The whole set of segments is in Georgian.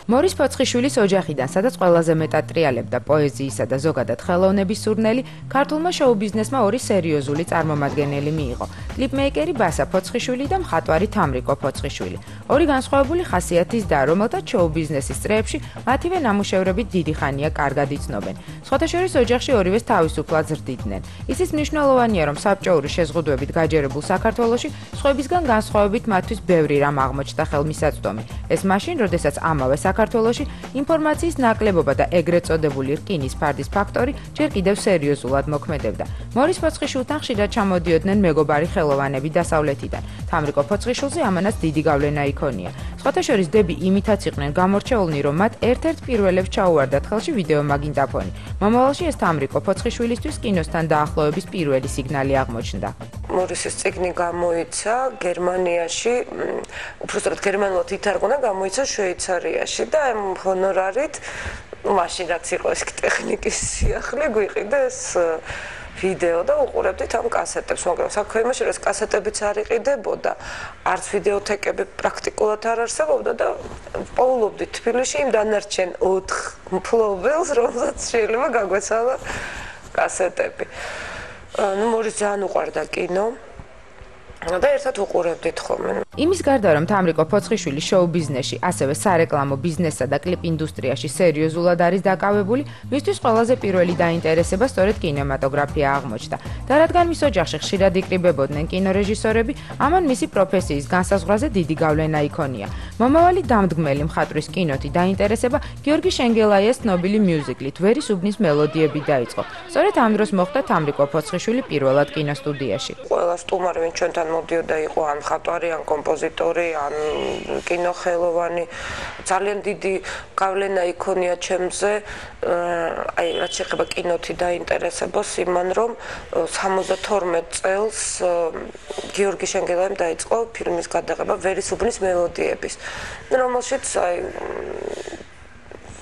მორის ფოცხიშვილის ოჯახიდან, სადაც ყველაზე მეტად ტრიალებდა პოეზიისა და ზოგადად ხელოვნების სურნელი, ქართულმა შოუ-ბიზნესმა ორი სერიოზული წარმომადგენელი მიიღო: კლიპმეიკერი ბასა ფოცხიშვილი და მხატვარი თამრიკო ფოცხიშვილი. ორი განსხვავებული ხასიათის და, რომელთაც შოუ-ბიზნესის წრეებში მათივე ნამუშევრებით დიდი ხანია კარგად იცნობენ. სხვათა შორის ოჯახში ორივეს თავისუფლად ზრდიდნენ. ისიც მნიშვნელოვანია, რომ საბჭოური შეზღუდვებით გაჯერებულ საქართველოში სხვებისგან განსხვავებით მათთვის ბევრი რამ აღმოჩნდა ხელმისაწვდომი. ეს მაშინ, როდესაც ამავე საქართველოში ინფორმაციის ნაკლებობა და ეგრეთ წოდებული რკინის ფარდის ფაქტორი ჯერ კიდევ სერიოზულად მოქმედებდა. მორის ფოცხიშვილთან ხშირად ჩამოდიოდნენ მეგობარი ხელოვანები დასავლეთიდან. თამრიკო ფოცხიშვილზე ამანაც დიდი გავლენა იქონია. სხვათა შორის დები იმითაც იყვნენ გამორჩეულნი, რომ მათ ერთ-ერთ პირველებს ჩაუვარდათ ხელში ვიდეო მაგნიტოფონი. მომავალში ეს თამრიკო ფოცხიშვილისთვის კინოსთან დაახლოების პირველი სიგნალი აღმოჩნდა. მორისის წიგნი გამოიცა გერმანიაში, უბრალოდ გერმანულად ითარგმნა, გამოიცა შვეიცარიაში და ამ ჰონორარით, მაშინ რაც იყო ეს ტექნიკის სიახლე, გვიყიდეს ვიდეო და უყურებდით ამ კასეტებს, მაგრამ საქმე იმაში, რომ კასეტებიც არ იყიდებოდა, არც ვიდეოთეკები პრაქტიკულად არ არსებობდა და პოულობდით თბილისში იმ დანარჩენ 4 მფლობელს, რომელსაც შეიძლება გაგვეცალა კასეტები. მორის ძალიან უყვარდა კინო და ერთად უყურებდით ხოლმე. იმის გარდა, რომ თამრიკო ფოცხიშვილი შოუ-ბიზნესში, ასევე სარეკლამო ბიზნესსა და კლიპ ინდუსტრიაში სერიოზულად არის დაკავებული, მისთვის ყველაზე პირველი დაინტერესება სწორედ კინემატოგრაფია აღმოჩნდა. და რადგან მის ოჯახში ხშირად იკრიბებოდნენ კინორეჟისორები, ამან მისი პროფესიის განსაზღვრაზე დიდი გავლენა იქონია. მომავალი დამდგმელი მხატვრის კინოთი დაინტერესება გიორგი შენგელაიას ცნობილი მიუზიკლით „ვერის უბნის მელოდიები“ დაიწყო. სწორედ ამ დროს მოხდა თამრიკო ფოცხიშვილი პირველად კინოსტუდიაში. ყველა სტუმარი, ვინც ჩვენთან მოდიოდა, იყო ან მხატვარი, ან კომპოზიტორი, ან კინოხელოვანი. ძალიან დიდი გავლენა იქონია ჩემზე, აი რაც შეეხება კინოთი დაინტერესებას, იმან რომ 72 წელს გიორგი შენგელაიამ დაიწყო ფილმის გადაღება „ვერის უბნის მელოდიების“, რომელშიც აი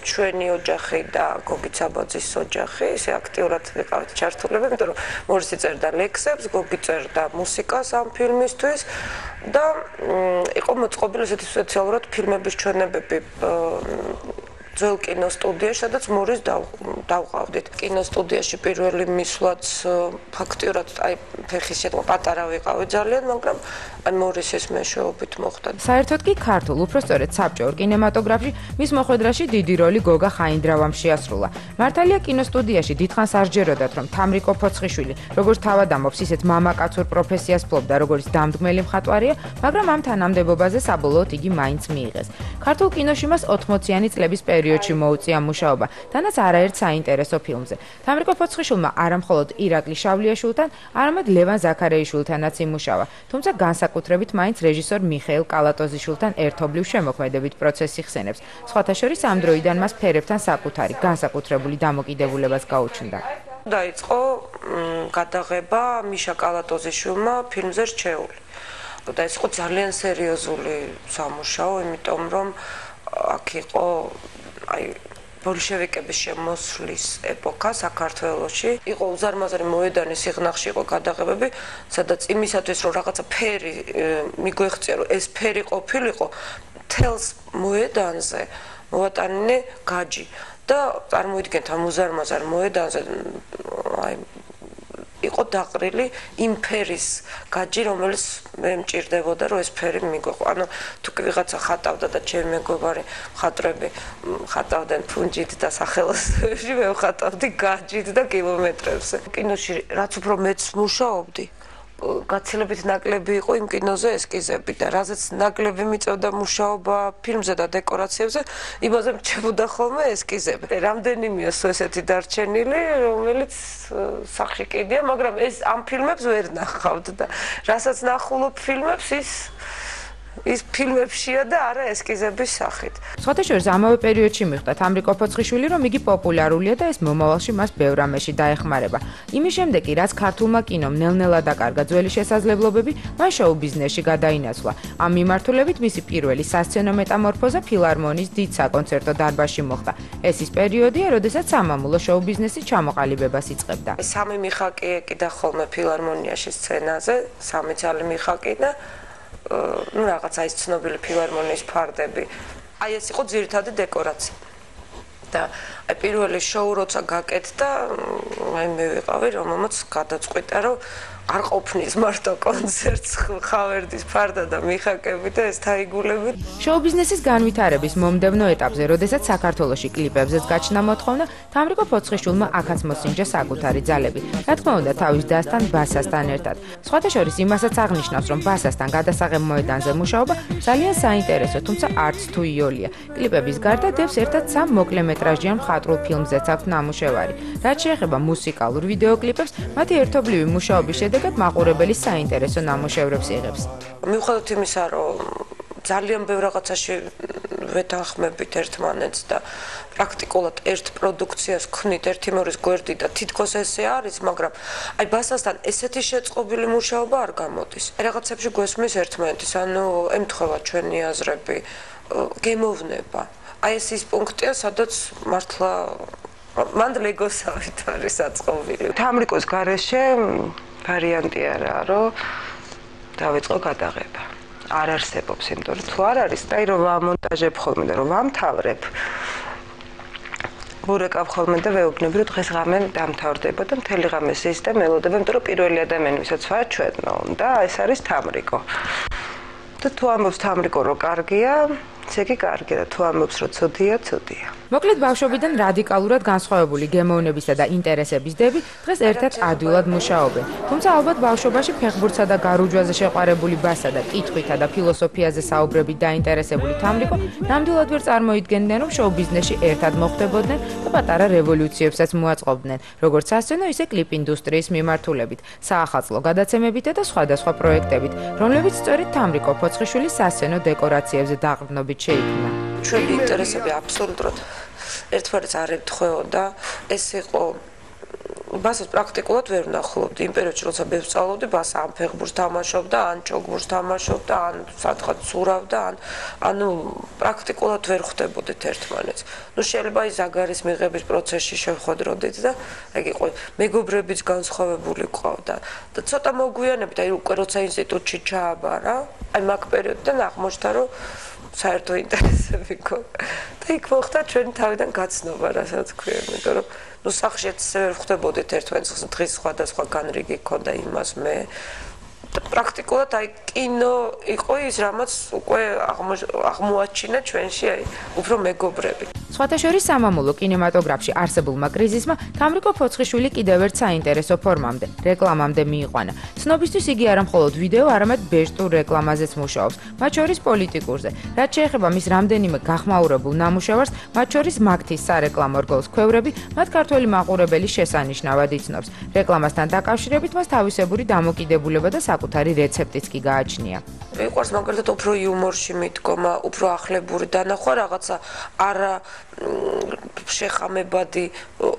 ჩვენი ოჯახი და გოგი ცაბაძის ოჯახი ისე აქტიურად ვიყავით ჩართულები, იმიტომ რომ მორისი წერდა ლექსებს, გოგი წერდა მუსიკას ამ ფილმისთვის და იყო მოწყობილი ესეთი სპეციალურად ფილმების ჩვენებები ძველ კინოსტუდიაში, სადაც მორის დავყავდით. კინოსტუდიაში პირველი მისვლაც ფაქტიურად აი ფეხის შეტყვა პატარა ვიყავი ძალიან, მაგრამ აი მორისის მეშვეობით მოხდა. საერთოდ კი ქართულ, უფრო სწორედ საბჭოურ კინემატოგრაფში მის მოხვედრაში დიდი როლი გოგა ხაინდრავამ შეასრულა. მართალია კინოსტუდიაში დიდხანს არ ჯეროდათ, რომ თამრიკო ფოცხიშვილი, როგორც თავად ამბობს, ისეთ მამაკაცურ პროფესიას ფლობდა, როგორც დამდგმელი მხატვარია, მაგრამ ამ თანამდებობაზე საბოლოოდ იგი მაინც მიიღეს. ქართულ კინოში მას 80-იანი წლების პერიოდში მოუწია მუშაობა, თანაც არაერთ საინტერესო ფილმზე. თამრიკო ფოცხიშვილმა არამხოლოდ ირაკლი შავლიაშვილთან, არამედ ლევან ზაქარეიშვილთანაც იმუშავა, თუმცა განსაკუთრებით მაინც რეჟისორ მიხეილ კალატოზიშვილთან ერთობლივ შემოქმედებით პროცესი ხსენებს. სხვათა შორის ამ დროიდან მას ფერებთან საკუთარი, განსაკუთრებული დამოკიდებულებას გაუჩნდა. დაიწყო გადაღება მიშა კალატოზიშვილმა ფილმზე „რჩეული“. და ეს იყო ძალიან სერიოზული სამუშაო, იმიტომ რომ აქ იყო აი ბოლშევიკების შემოსვლის ეპოქა საქართველოში. იყო უზარმაზარი მოედანი სიღნაღში იყო გადაღებები, სადაც იმისათვის რომ რაღაცა ფერი მიგვეღწია, რომ ეს ფერი ყოფილიყო, თელს მოედანზე მოვატანინე გაჯი და წარმოიდგენთ ამ უზარმაზარ მოედანზე აი იყო დაყრილი იმ ფერის გაჯი, რომელიც მე მჭირდებოდა, რომ ეს ფერი მიგვეყო. ანუ თუ კი ვიღაცა ხატავდა და ჩემი მეგობარი მხატვრები ხატავდნენ ფუნჯით და სახელოსნოებში, მე ვხატავდი გაჯით და კილომეტრებზე. კინოში რაც უფრო მეც მუშაობდი, გაცილებით ნაკლები იყო იმ კინოზე ესკიზები და რაზეც ნაკლები მიწევდა მუშაობა ფილმზე და დეკორაციებზე, იმაზე მრჩებოდა ხოლმე ესკიზები. რამდენიმეა ესეთი დარჩენილი, რომელიც სახში კიდია, მაგრამ ეს ამ ფილმებს ვერ ნახავთ და რასაც ნახულობ ფილმებს ის ფილმებშია და არა ესკიზების სახით. სხვათა შორის ამავე პერიოდში მიხვდა თამრიკო ფოცხიშვილი, რომ იგი პოპულარულია და ეს მომავალში მას ბევრ რამეში დაეხმარება. იმის შემდეგ კი, რაც ქართულმა კინომ ნელ-ნელა დაკარგა ძველი შესაძლებლობები, მან შოუ-ბიზნესში გადაინაცვლა. ამ მიმართულებით მისი პირველი სასცენო მეტამორფოზა ფილარმონიის დიდ საკონცერტო დარბაზში მოხდა. ეს ის პერიოდია, როდესაც სამამულო შოუ-ბიზნესი ჩამოყალიბებას იწყებდა. სამი მიხაკი ეკიდა ხოლმე ფილარმონიაში სცენაზე, სამი ძალი მიხაკი და ну რაღაცა ის ცნობილი ფილარმონიის ფარდები აი ეს იყო ძირითადი დეკორაცია. და აი პირველი შოუ როცა გაკეთდა, აი მე ვიყავი, რომელმაც გადაწყვიტა, რომ არ ყოფნის მარტო კონცერტს ხავერდის ფარდა და მიხაკები და ეს თაიგულები. შოუ ბიზნესის განვითარების მომდევნო ეტაპზე, როდესაც საქართველოში კლიპებზეც გაჩნდა მოთხოვნა, თამრიკო ფოცხიშვილმა აქაც მოსინჯა საკუთარი ძალები. რა თქმა უნდა, თავის დასთან ბასასთან ერთად. სხვათა შორის იმასაც აღნიშნავს, რომ ბასასთან გადასაღებ მოედანზე მუშაობა ძალიან საინტერესო, თუმცა არც თუ იოლია. კლიპების გარდა დევს ერთად 3 მოკლემეტრაჟიან მხატვრულ ფილმზეც აქვს ნამუშევარი. რაც შეეხება მუსიკალურ ვიდეოკლიპებს, მათი ერთობლივი მუშაობის შედეგად მაყურებელი საინტერესო ნამუშევრებს იღებს. მიუხედავად იმისა, რომ ძალიან ბევრ რაღაცაში ვეთანხმებით ერთმანეთს და პრაქტიკულად ერთ პროდუქციას ვქნით ერთიმორის გვერდი და თითქოს ესე არის, მაგრამ აი ბასასთან ესეთი შეწყობილი მუშაობა არ გამოდის. რაღაცებში გვესმის ერთმანეთის, ანუ ემთხვევა ჩვენი აზრები, გემოვნება. აი ეს ის პუნქტია, სადაც მართლა მანდ ლეგოსავით არის აწყობილი. თამრიკოს გარეშე ვარიანტი არაა, რომ დავიწყო გადაღება. არ არსებობს, იმიტომ რომ თუ არ არის, და რომ ვამონტაჟებ ხოლმე და რომ ვამთავრებ. ვურეკავ ხოლმე და ვეუბნები, რომ დღეს ღამე დამთავრდება და მთელი ღამე ზის და მელოდება, იმიტომ რომ პირველი ადამიანი, ვისაც ვაჩვენო, და ეს არის თამრიკო. და თუ ამბობს თამრიკო, რომ კარგია, ესე იგი კარგია და თუ ამბობს, რომ ცუდია, ცუდია. მოკლედ ბავშვობიდან რადიკალურად განსხვავებული გემოვნებისა და ინტერესების დები დღეს ერთად ადვილად მუშაობენ. თუმცა ალბათ ბავშვობაში ფეხბურთსა და გარუჯვაზე შეყვარებული ბასა და კითხვითა და ფილოსოფიაზე საუბრებით დაინტერესებული თამრიკო ნამდვილად ვერ წარმოიდგენდნენ, რომ შოუ ბიზნესში ერთად მოხვდებოდნენ და პატარა რევოლუციებსაც მოაწყობდნენ, როგორც სასცენო, ისე კლიპ ინდუსტრიის მიმართულებით, საახალწლო გადაცემებით და სხვადასხვა პროექტებით, რომლებიც სწორედ თამრიკო ფოცხიშვილის სასცენო დეკორაციებზე დაყრდნობით შეიქმნა. ჩვენი ინტერესები აბსოლუტურად ერთმანეთს არ ემთხვეოდა. ეს იყო ბასას პრაქტიკულად ვერ ვნახულობდი. იმ პერიოდში, როცა მე ვსწავლობდი, ბასა ან ფეხბურთს თამაშობდა, ან ჩოგბურთს თამაშობდა, ან სადღაც ცურავდა, ანუ პრაქტიკულად ვერ ხვდებოდით ერთმანეთს. ნუ შეიძლება ის ზაგარის მიღების პროცესში შევხვედროდით და ეგ იყო მეგობრებიც განსხვავებული ყავდა. და ცოტა მოგვიანებით, აი უკვე როცა ინსტიტუტში ჩააბარა, აი მაგ პერიოდიდან აღმოჩნდა, რომ საერთო ინტერესები გქონდა. და იქ მოხდა ჩვენი თავიდან გაცნობა, რასაც ქვია, იმიტომ რომ ნუ სახლშიც ვერ ხვდებოდით ერთმანეთს, დღის სხვადასხვა განრიგი გქონდა იმას მე. და პრაქტიკულად აი კინო იყო ის, რამაც უკვე აღმოაჩინა ჩვენში აი უფრო მეგობრები. სხვათა შორის სამამულო კინემატოგრაფში არსებულმა კრიზისმა თამრიკო ფოცხიშვილი კიდევ ერთ საინტერესო ფორმამდე, რეკლამამდე მიიყვანა. ცნობისთვის იგი არა მხოლოდ ვიდეო, არამედ ბეჭდურ რეკლამაზეც მუშაობს, მათ შორის პოლიტიკურზე. რაც შეეხება მის რამდენიმე გახმაურებულ ნამუშევარს, მათ შორის მაგთის სარეკლამო რგოლს ქვევრები, მათ ქართველი მაყურებელი შესანიშნავად იცნობს. რეკლამასთან დაკავშირებით მას თავისებური დამოკიდებულება და საკუთარი რეცეპტიც კი გააჩნია. მიყვარს მაგალითად უფრო იუმორში მიდგომა, უფრო ახლებური დანახვა, რაღაცა არა შეხამებადი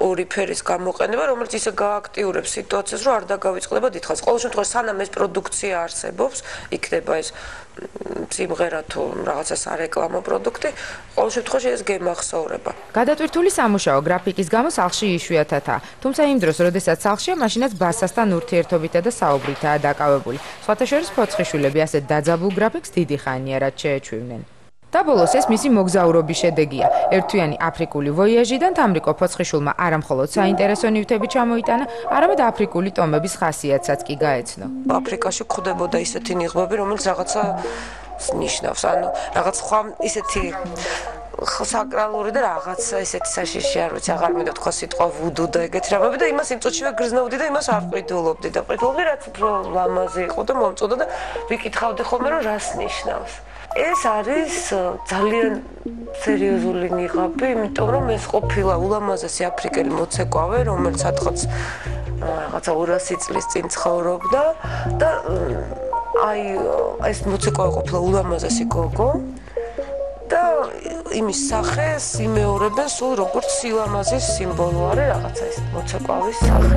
ორი ფერის გამოყენება, რომელიც ისე გააქტიურებს სიტუაციას, რომ არ დაგავიწყდება დიდხანს. ყოველ შემთხვევაში, სანამ ეს პროდუქცია არსებობს, იქნება ეს სიმღერა თუ რაღაცა სარეკლამო პროდუქტი, ყოველ შემთხვევაში ეს გემახსოვრება. გადატვირთული სამუშაო გრაფიკის გამო სახლში იშვიათათაა, თუმცა იმ დროს, როდესაც სახლშია, მაშინაც ბასასთან ურთიერთობითა და საუბრითაა დაკავებული. სხვათა შორის ფოცხიშვილები ასეთ დაძაბულ გრაფიკს დიდი ხანია რაც შეეჩვივნენ. და ბოლოს ეს მისი მოგზაურობის შედეგია. ერთთვიანი აფრიკული ვოიაჟიდან თამრიკო ფოცხიშვილმა არა მხოლოდ საინტერესო ნივთები ჩამოიტანა, არამედ აფრიკული ტომების ხასიათსაც კი გაეცნო. აფრიკაში გვხვდებოდა ისეთი ნიღბები, რომელიც რაღაცა ნიშნავს, ანუ რაღაც სხვა ისეთი საკრალური და რაღაცა ესეთი საშიში არ ვიცი, აღარ მინდა თქვა სიტყვა ვუდუ და ეგეთი რამები და იმას იმ წუთშივე გრძნობდი და იმას არ ყიდულობდი და ყიდულობდი რაც უფრო ლამაზი იყო და მომწოდა და ვიკითხავდი ხოლმე რომ რას ნიშნავს. ეს არის ძალიან სერიოზული ნიღაბი, იმიტომ რომ ეს ყოფილა ულამაზესი აფრიკელი მოცეკვავე, რომელიც სადღაც რაღაცა 200 წლის წინ ცხოვრობდა და აი ეს მოცეკვავე ყოფილა ულამაზესი გოგო და იმის სახეს იმეორებენ სულ როგორც სილამაზის სიმბოლო არის რაღაცა ეს მოცეკვავის სახე.